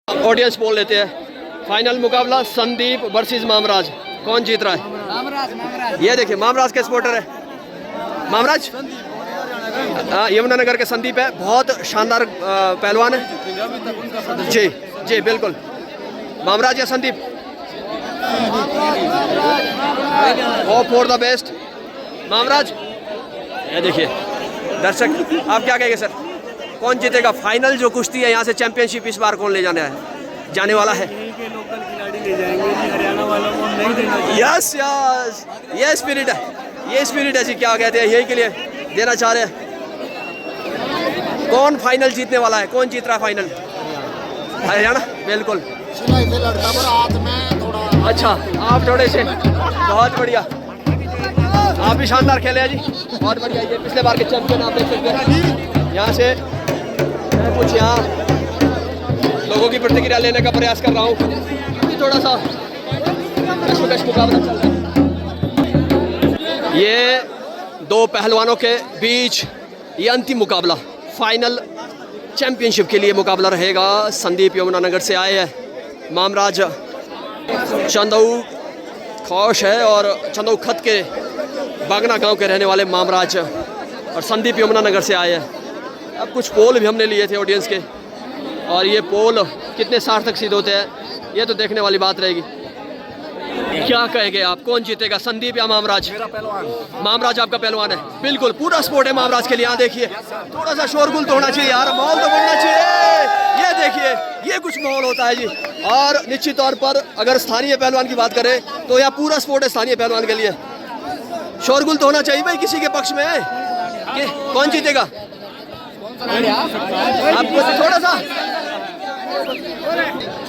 Audience बोल लेते हैं। फाइनल मुकाबला संदीप वर्सेस मामराज, कौन जीत रहा है? मामराज। ये देखिए मामराज के सपोर्टर है मामराज, यमुनानगर के संदीप है, बहुत शानदार पहलवान है। जी जी बिल्कुल, मामराज या Sandeep, hope for the best Mamraj. ये देखिए दर्शक, आप क्या कहेंगे सर, कौन जीतेगा फाइनल जो कुश्ती है यहाँ से चैंपियनशिप इस बार कौन ले जाने वाला है? लोकल खिलाड़ी ले जाएंगे जी, हरियाणा वालों को नहीं देना। यस यस, ये स्पिरिट है, ये स्पिरिट है जी, क्या कहते हैं, यही के लिए देना चाह रहे हैं। कौन फाइनल जीतने वाला है, कौन जीत रहा है फाइनल? हरियाणा बिल्कुल। अच्छा आप थोड़े से, बहुत बढ़िया, आप भी शानदार खेले हैं जी, बहुत बढ़िया। ये पिछले बार के चैंपियन आप देख सकते हैं। यहाँ से मैं कुछ यहाँ लोगों की प्रतिक्रिया लेने का प्रयास कर रहा हूँ, थोड़ा सा कशमकश मुकाबला चल रहा है। ये दो पहलवानों के बीच ये अंतिम मुकाबला, फाइनल चैंपियनशिप के लिए मुकाबला रहेगा। संदीप यमुनानगर से आए हैं, मामराज चंदऊ खौश है और चंदऊ खत के बागना गांव के रहने वाले मामराज और संदीप यमुनानगर से आए हैं। अब कुछ पोल भी हमने लिए थे ऑडियंस के, और ये पोल कितने सार्थक सिद्ध होते हैं ये तो देखने वाली बात रहेगी। क्या कहेंगे आप, कौन जीतेगा, संदीप या मामराज? मेरा पहलवान मामराज आपका पहलवान है, बिल्कुल पूरा सपोर्ट है मामराज के लिए। यहाँ देखिए थोड़ा सा शोरगुल तो होना चाहिए यार, माहौल तो बनना चाहिए। ये देखिए ये कुछ माहौल होता है जी, और निश्चित तौर पर अगर स्थानीय पहलवान की बात करें तो यहाँ पूरा सपोर्ट है स्थानीय पहलवान के लिए। शोरगुल तो होना चाहिए भाई किसी के पक्ष में है कि कौन जीतेगा? आपको थोड़ा सा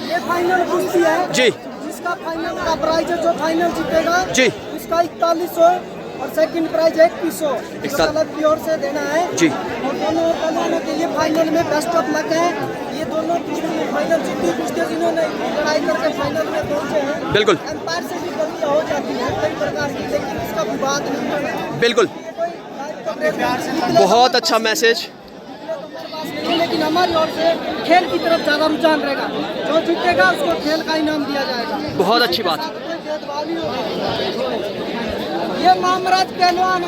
ये फाइनल कुश्ती है जी, जिसका फाइनल का प्राइज है, जो फाइनल जीतेगा जी, उसका 4100 और सेकंड प्राइज है 2100 क्लब की ओर से देना है जी। और दोनों पहलवानों के लिए फाइनल में बेस्ट ऑफ लक है। ये दोनों फाइनल जीती कुश्ती जिन्होंने लड़ाई करके फाइनल में पहुंचे हैं, बिल्कुल एम्पायर से भी गलतियां हो जाती हैं कई प्रकार की, लेकिन इसका विवाद नहीं है। बिल्कुल, बहुत अच्छा मैसेज। लेकिन हमारी ओर से खेल की तरफ ज़्यादा रुझान रहेगा, जो जीतेगा उसको खेल का इनाम दिया जाएगा। बहुत अच्छी बात। ये मामराज पहलवान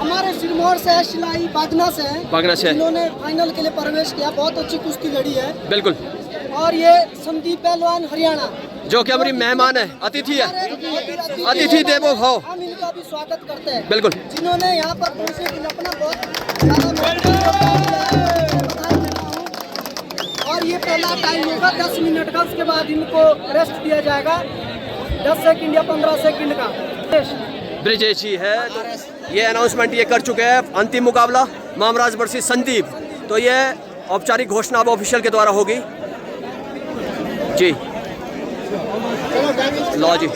हमारे सिरमौर से है, शिलाई बागना से है, इन्होंने फाइनल के लिए प्रवेश किया, बहुत अच्छी कुश्ती लड़ी है। बिल्कुल। और ये संदीप पहलवान हरियाणा, जो कि हमारी मेहमान है, अतिथि है, अतिथि देवो भव, हम इनका भी स्वागत करते हैं। बिल्कुल, जिन्होंने यहाँ पर पहुँचे अपना बहुत ज़्यादा और ये पहला टाइम होगा 10 मिनट का, उसके बाद इनको रेस्ट दिया जाएगा 10 सेकंड या 15 सेकंड का। ब्रिजेश जी है, तो ये अनाउंसमेंट ये कर चुके हैं। अंतिम मुकाबला मामराज वर्सेस संदीप, तो ये औपचारिक घोषणा अब ऑफिशियल के द्वारा होगी जी। लो जी,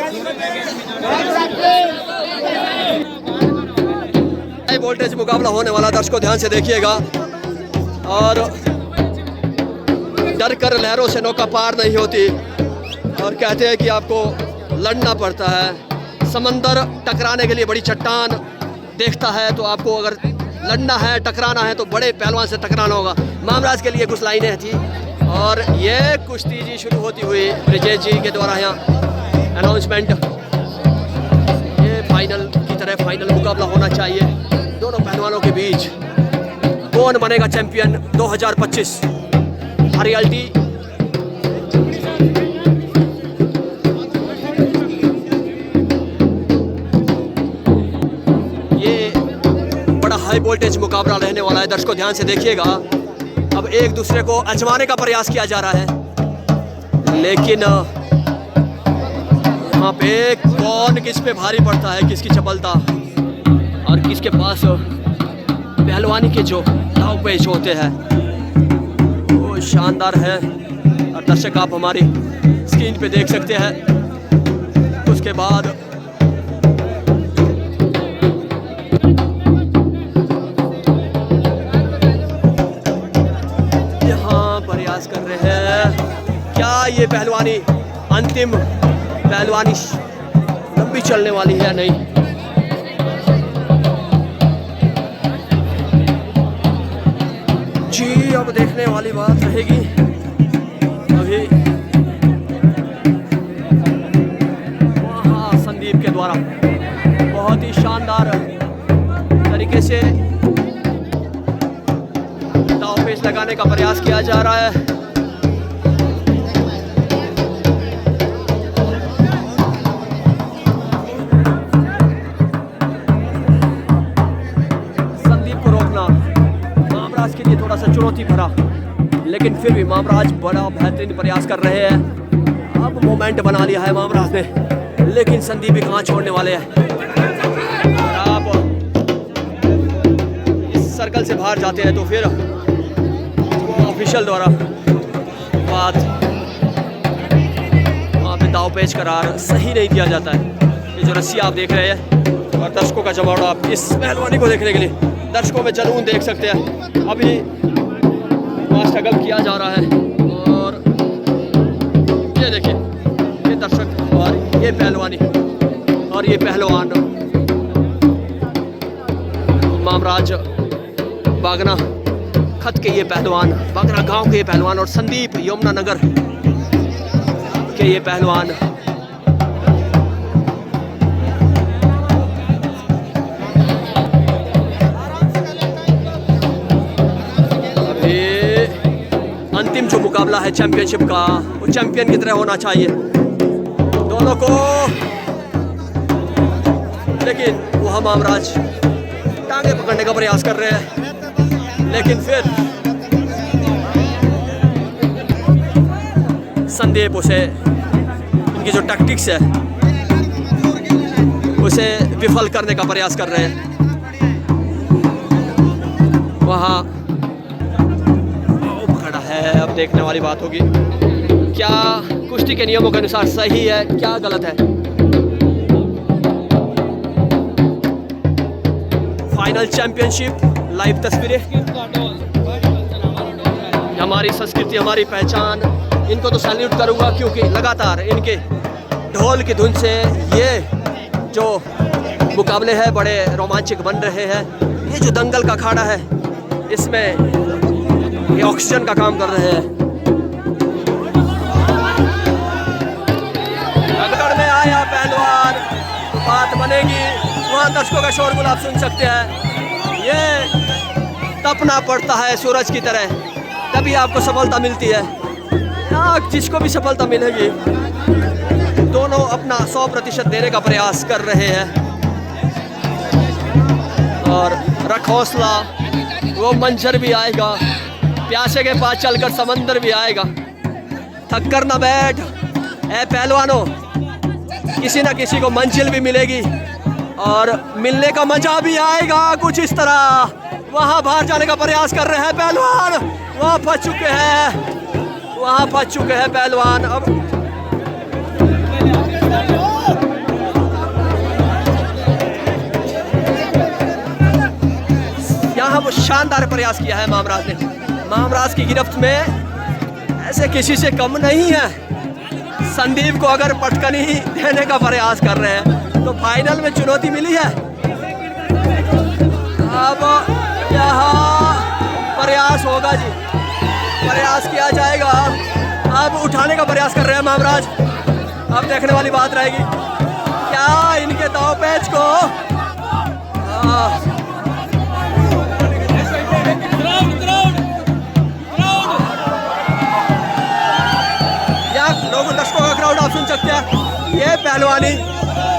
हाई वोल्टेज मुकाबला होने वाला, दर्शकों ध्यान से देखिएगा। और डर कर लहरों से नौका पार नहीं होती, और कहते हैं कि आपको लड़ना पड़ता है। समंदर टकराने के लिए बड़ी चट्टान देखता है, तो आपको अगर लड़ना है, टकराना है, तो बड़े पहलवान से टकराना होगा। मामराज के लिए कुछ लाइनें थी, और ये कुश्ती जी शुरू होती हुई ब्रिजेश जी के द्वारा यहाँ अनाउंसमेंट। ये फाइनल की तरह फाइनल मुकाबला होना चाहिए दोनों पहलवानों के बीच। कौन बनेगा चैंपियन 2025 हरियाल्टी? ये बड़ा हाई वोल्टेज मुकाबला रहने वाला है, दर्शकों ध्यान से देखिएगा। अब एक दूसरे को आजमाने का प्रयास किया जा रहा है, लेकिन यहाँ पे कौन किस पे भारी पड़ता है, किसकी चपलता और किसके पास पहलवानी के जो दाव पेच होते हैं वो शानदार है। और दर्शक आप हमारी स्क्रीन पे देख सकते हैं। उसके बाद यहाँ प्रयास कर रहे हैं, क्या ये पहलवानी अंतिम पहलवानी लंबी चलने वाली है या नहीं? जी अब देखने वाली बात रहेगी। अभी तरीके से दांव पेच लगाने का प्रयास किया जा रहा है। संदीप को रोकना मामराज के लिए थोड़ा सा चुनौती भरा, लेकिन फिर भी मामराज बड़ा बेहतरीन प्रयास कर रहे हैं। अब मोमेंट बना लिया है मामराज ने, लेकिन संदीप भी कहाँ छोड़ने वाले हैं। आप इस सर्कल से बाहर जाते हैं तो फिर वो ऑफिशियल द्वारा बात वहाँ पे दाव पेच करार सही नहीं दिया जाता है। ये जो रस्सी आप देख रहे हैं और दर्शकों का जमावड़ा आप इस पहलवानी को देखने के लिए दर्शकों में जुनून देख सकते हैं। अभी वहाँ स्ट्रगल किया जा रहा है और ये देखिए ये दर्शक और ये पहलवानी और ये पहलवान मामराज बागना खत के ये पहलवान, बागना गांव के ये पहलवान और संदीप यमुनानगर के ये पहलवान अभी अंतिम जो मुकाबला है चैंपियनशिप का, वो चैंपियन की तरह होना चाहिए दोनों को, लेकिन वह मामराज टांगे पकड़ने का प्रयास कर रहे हैं, लेकिन फिर संदीप उसे इनकी जो टैक्टिक्स है उसे विफल करने का प्रयास कर रहे हैं। वहाँ खड़ा है, अब देखने वाली बात होगी क्या कुश्ती के नियमों के अनुसार सही है क्या गलत है। फाइनल चैंपियनशिप लाइव तस्वीरें, हमारी संस्कृति हमारी पहचान, इनको तो सैल्यूट करूंगा क्योंकि लगातार इनके ढोल की धुन से ये जो मुकाबले हैं बड़े रोमांचक बन रहे हैं। ये जो दंगल का अखाड़ा है इसमें ये ऑक्सीजन का काम कर रहे हैं। रगड़ में आया पहलवान, बात बनेगी, वहाँ दर्शकों का शोरगुल आप सुन सकते हैं। ये तपना पड़ता है सूरज की तरह, तभी आपको सफलता मिलती है। यहाँ जिसको भी सफलता मिलेगी दोनों अपना 100% देने का प्रयास कर रहे हैं और रख हौसला, वो मंजर भी आएगा, प्यासे के पास चलकर समंदर भी आएगा। थक कर ना बैठ ए पहलवानों, किसी ना किसी को मंजिल भी मिलेगी और मिलने का मजा भी आएगा कुछ इस तरह। वहाँ बाहर जाने का प्रयास कर रहे हैं पहलवान, वहाँ फंस चुके हैं, वहाँ फंस चुके हैं पहलवान। अब यहाँ वो शानदार प्रयास किया है मामराज ने। मामराज की गिरफ्त में ऐसे किसी से कम नहीं है। संदीप को अगर पटकनी देने का प्रयास कर रहे हैं तो फाइनल में चुनौती मिली है। अब यहाँ प्रयास होगा जी, प्रयास किया जाएगा। अब उठाने का प्रयास कर रहे हैं मामराज, अब देखने वाली बात रहेगी क्या इनके दांव पेच को लोगों दर्शकों का क्राउड आप सुन सकते हैं। ये पहलवानी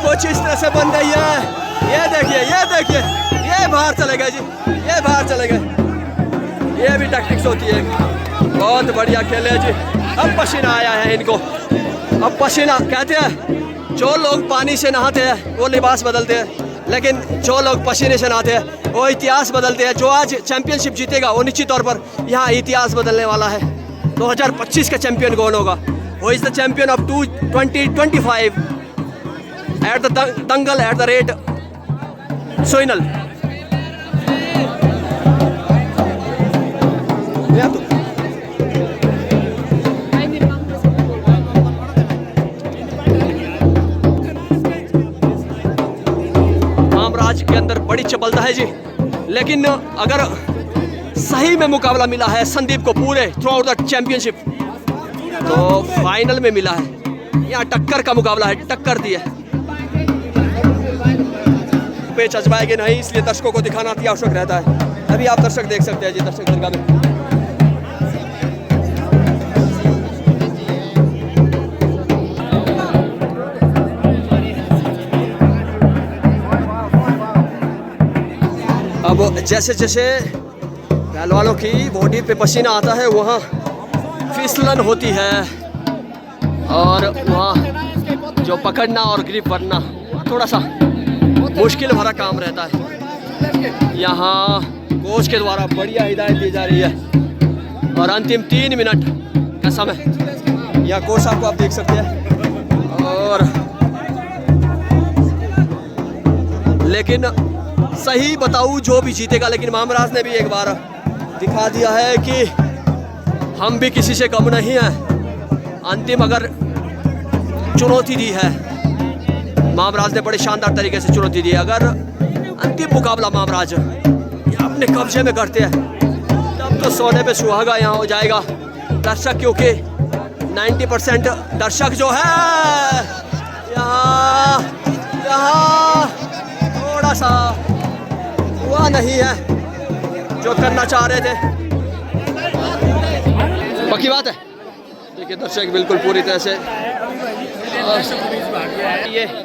कुछ इस तरह से बन गई है, ये देखिए ये बाहर चले गए जी, ये बाहर चले गए। ये भी टैक्टिक्स होती है, बहुत बढ़िया खेले जी। अब पसीना आया है इनको, अब पसीना कहते हैं जो लोग पानी से नहाते हैं वो लिबास बदलते हैं, लेकिन जो लोग पसीने से नहाते हैं वो इतिहास बदलते हैं। जो आज चैंपियनशिप जीतेगा वो निश्चित तौर पर यहाँ इतिहास बदलने वाला है। 2025 का चैंपियन कौन होगा? Who is the champion of 2025 at the Dangal at the rate Soinal? Mamraj के अंदर बड़ी चपलता है जी, लेकिन अगर सही में मुकाबला मिला है संदीप को पूरे थ्रू आउट द चैंपियनशिप तो फाइनल में मिला है। यहाँ टक्कर का मुकाबला है, टक्कर दी है। पेच अजमाएंगे नहीं, इसलिए दर्शकों को दिखाना अति आवश्यक रहता है। अभी आप दर्शक देख सकते हैं जी, दर्शक दरगाह में। अब जैसे जैसे पहलवानों की बॉडी पे पसीना आता है वहाँ फिसलन होती है और वहाँ जो पकड़ना और ग्रिप बनना थोड़ा सा मुश्किल भरा काम रहता है। यहाँ कोच के द्वारा बढ़िया हिदायत दी जा रही है और अंतिम 3 मिनट का समय यहाँ कोच साहब को आप देख सकते हैं। और लेकिन सही बताऊँ जो भी जीतेगा, लेकिन मामराज ने भी एक बार दिखा दिया है कि हम भी किसी से कम नहीं हैं। अंतिम अगर चुनौती दी है, मामराज ने बड़े शानदार तरीके से चुनौती दी है। अगर अंतिम मुकाबला मामराज अपने कब्जे में करते हैं तब तो सोने पे सुहागा यहाँ हो जाएगा। दर्शक, क्योंकि 90% दर्शक जो है यहाँ थोड़ा सा हुआ नहीं है जो करना चाह रहे थे। पक्की बात है। देखिए दर्शक बिल्कुल पूरी तरह से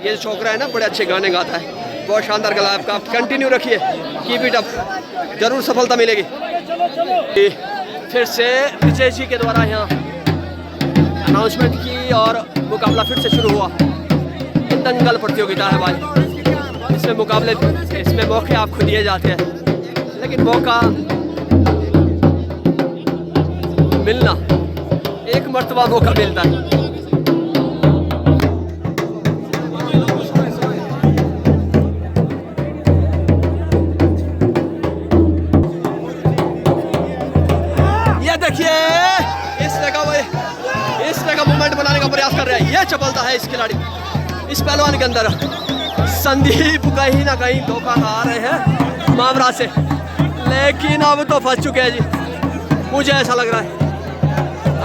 ये छोकरा है ना, बड़े अच्छे गाने गाता है, बहुत शानदार गला आपका। आप कंटिन्यू रखिए, कीप इट अप, जरूर सफलता मिलेगी। फिर से विजय जी के द्वारा यहाँ अनाउंसमेंट की और मुकाबला फिर से शुरू हुआ। दंगल प्रतियोगिता है भाई, इसमें मौके आपको दिए जाते हैं, लेकिन मौका मिलना एक मर्तबा मौका मिलता है। ये देखिए इस तरह का मूवमेंट बनाने का प्रयास कर रहा है। ये चपलता है इस खिलाड़ी, इस पहलवान के अंदर। संदीप कहीं ना कहीं धोखा खा रहे हैं मामराज से, लेकिन अब तो फंस चुके हैं जी, मुझे ऐसा लग रहा है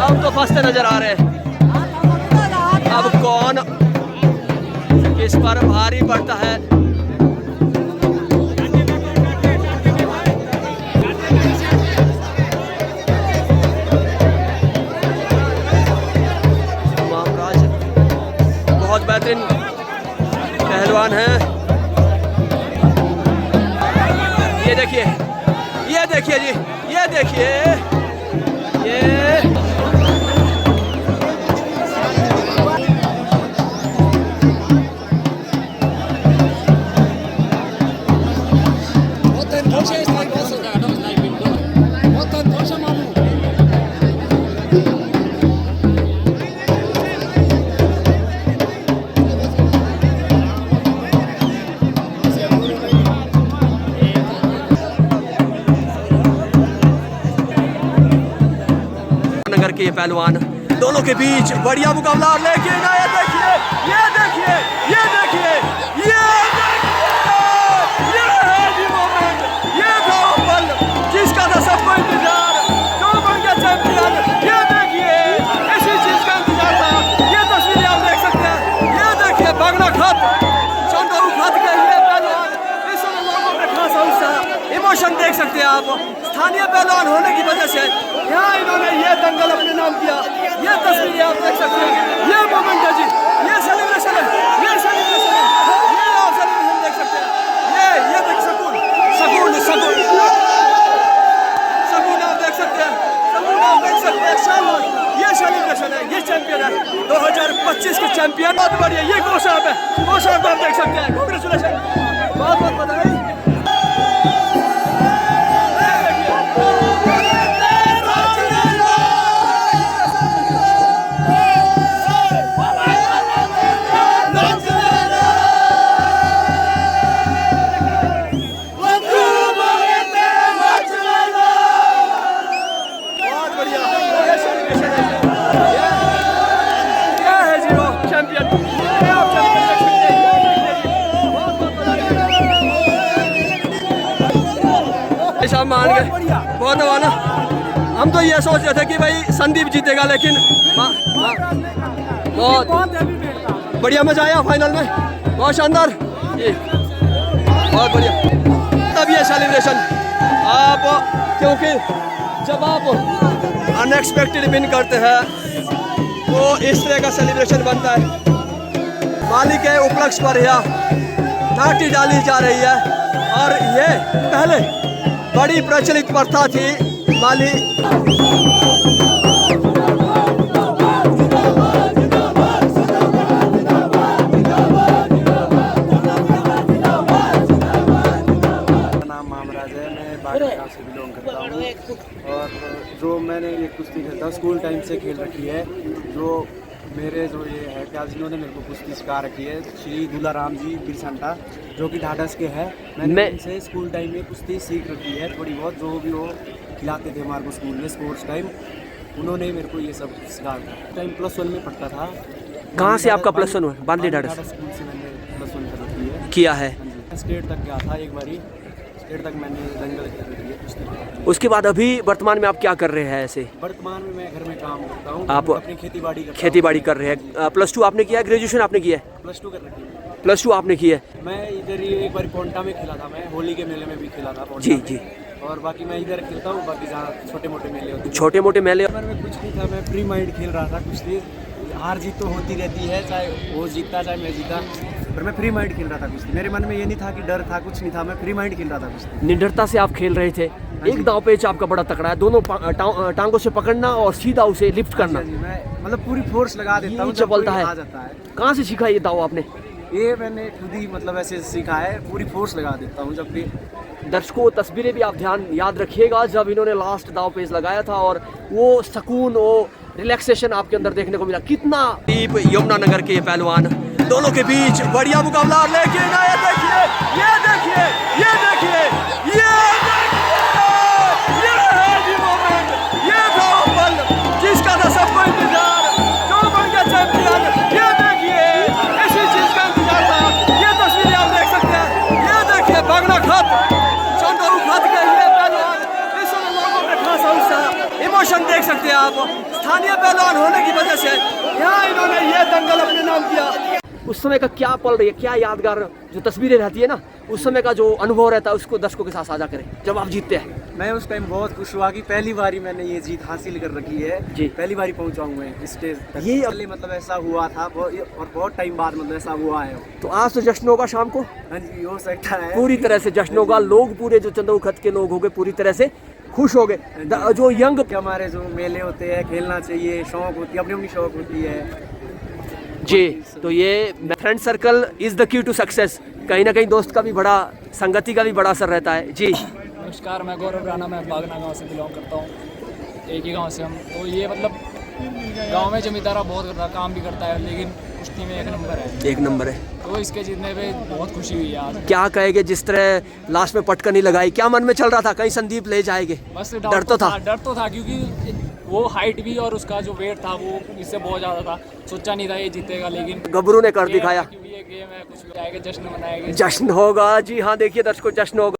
अब तो फंसते नजर आ रहे हैं। अब कौन किस पर भारी पड़ता है? मामराज बहुत बेहतरीन पहलवान है। ये देखिए जी, ये देखिए ये के ये पहलवान दोनों के बीच बढ़िया मुकाबला। लेकिन ये देखिए ये है जी मोमेंट, ये था वो पल जिसका था सबको इंतजार, जो बन गया चैंपियन। ये देखिए इसी चीज का इंतजार था। ये तस्वीरें आप देख सकते हैं। ये देखिए बागना खत चंदू खत के ये पहलवान, इस लोगों में खासा उत्साह, इमोशन देख सकते हैं आप। स्थानीय पहलवान होने की वजह से यहाँ इन्होंने ये दंगल अपने नाम किया। ये तस्वीरें आप देख सकते हैं। ये मोमेंट है जी, ये सेलिब्रेशन है, ये सेलिब्रेशन है, ये आप सेलिब्रेशन देख सकते हैं। ये देख सकून आप देख सकते हैं, शानदार ये सेलिब्रेशन है। ये चैंपियन है 2025 के चैंपियन, बहुत बढ़िया। ये गोसाब है, गोसाब को आप देख सकते हैं। कांग्रेचुलेशन, बहुत बहुत बधाई। मान गए, बहुत वाला। हम तो ये सोच रहे थे कि भाई संदीप जीतेगा, लेकिन बहुत बढ़िया मजा आया फाइनल में, बहुत शानदार। बहुत बढ़िया। तब ये सेलिब्रेशन आप, क्योंकि जब आप अनएक्सपेक्टेड विन करते हैं तो इस तरह का सेलिब्रेशन बनता है। माली के उपलक्ष्य पर यह नाटी डाली जा रही है और ये पहले बड़ी प्रचलित प्रथा थी माली। गाँव से बिलोंग करता हूँ और जो मैंने ये कुश्ती खेलता हूँ स्कूल टाइम से खेल रखी है। जो मेरे जो ये है क्या जिन्होंने मेरे को कुश्ती सिखा रखी है श्री दुलाराम जी बिरसंटा, जो कि ढाढस के हैं। मैंने इनसे स्कूल टाइम में कुश्ती सीख रखी है थोड़ी बहुत, जो भी वो खिलाते थे हमारे को स्कूल में स्पोर्ट्स टाइम, उन्होंने मेरे को ये सब सिखाया था। टाइम +1 में पढ़ता था। कहाँ से आपका +1 हुआ? बांदली ढाढस स्कूल से मैंने +1 कर रखी है, किया है। स्टेट तक गया था एक बारी, स्टेट तक मैंने दंगल खेल रखी है कुश्ती। उसके बाद अभी वर्तमान में आप क्या कर रहे हैं? ऐसे वर्तमान में मैं घर में काम करता हूँ, आप अपनी खेती बाड़ी कर रहे हैं। +2 आपने किया है, ग्रेजुएशन आपने किया है? +2 कर रखी है। +2 आपने किया है। मैं इधर ही एक बार पोंटा में खेला था, मैं होली के मेले में भी खेला था पोंटा जी में। जी। और बाकी मैं इधर खेलता हूँ, बाकी जहाँ छोटे मोटे मेले होते हैं। छोटे मोटे मेले में कुछ नहीं था, मैं फ्री माइंड खेल रहा था। कुश्ती हार जीत तो होती रहती है, चाहे वो जीतता चाहे मैं जीता, पर मैं फ्री माइंड खेल रहा था कुश्ती। मेरे मन में ये नहीं था कि डर था, कुछ नहीं था, मैं फ्री माइंड खेल रहा था कुश्ती। निडरता से आप खेल रहे थे। एक दाव पेच आपका बड़ा तकड़ा है, दोनों टांगों से पकड़ना और सीधा उसे लिफ्ट करना। जी, मैं मतलब पूरी फोर्स लगा देता हूँ, चपलता है। आ जाता है। कहाँ से सीखा ये दाव आपने? ये मैंने खुद ही मतलब ऐसे सीखा है, पूरी फोर्स लगा देता हूँ जब भी। दर्शकों तस्वीरें भी आप ध्यान याद रखिएगा जब इन्होंने लास्ट दाव पेच लगाया था और वो सुकून, वो रिलैक्सेशन आपके अंदर देखने को मिला। कितना डीप यमुनानगर के ये पहलवान, दोनों के बीच बढ़िया मुकाबला। लेकिन ये देखिए, ये देखिए, ये देखिए, ये है जी मोमेंट, ये था वो पल जिसका था सबको इंतजार, जो बन गया चैंपियन। ये देखिए, इसी चीज का इंतजार था। ये तस्वीरें आप देख सकते हैं। ये देखिए बागना खत, चंदू खत के ये पहलवान, इसमें लोगों में खासा उत्साह, इमोशन देख सकते हैं आप। स्थानीय पहलवान होने की वजह से यहाँ इन्होंने ये दंगल अपने नाम किया। उस समय का क्या पल रही है, क्या यादगार जो तस्वीरें रहती है ना, उस समय का जो अनुभव रहता है उसको दर्शकों के साथ साझा करें जब आप जीतते हैं। मैं उस टाइम बहुत खुश हुआ कि पहली बारी मैंने ये जीत हासिल कर रखी है जी। पहली बारी पहुंचा हूँ मैं स्टेज तक। ये पहले मतलब ऐसा हुआ था और बहुत टाइम बाद मतलब ऐसा हुआ है। तो आज तो जश्न होगा शाम को। हाँ जी, हो सकता है पूरी तरह से जश्न होगा। लोग पूरे जो चंदऊ खत के लोग हो गए पूरी तरह से खुश हो गए। जो यंग हमारे जो मेले होते हैं, खेलना चाहिए, शौक होती है, अपनी अपनी शौक होती है जी। तो ये friend circle is the key to success. कहीं ना कहीं दोस्त का भी बड़ा, संगति का भी बड़ा असर रहता है जी। नमस्कार, मैं गौरव राणा, मैं बागना गांव से बिलोंग करता हूँ, एक ही गांव से हम। तो ये मतलब गांव में जमींदारा बहुत करता, काम भी करता है, लेकिन कुश्ती में 1 नंबर है। 1 नंबर है। तो इसके जीतने पे बहुत खुशी हुई आज। क्या कहेंगे, जिस तरह लास्ट में पटकनी लगाई, क्या मन में चल रहा था कहीं संदीप ले जाएंगे? बस डर तो था। डर तो था क्योंकि वो हाइट भी और उसका जो वेट था वो इससे बहुत ज़्यादा था। सोचा नहीं था ये जीतेगा, लेकिन गबरू ने कर दिखाया। क्योंकि ये गेम है, कुछ भी आएगा, जश्न मनाएंगे। जश्न होगा जी हाँ। देखिए दर्शकों, जश्न होगा।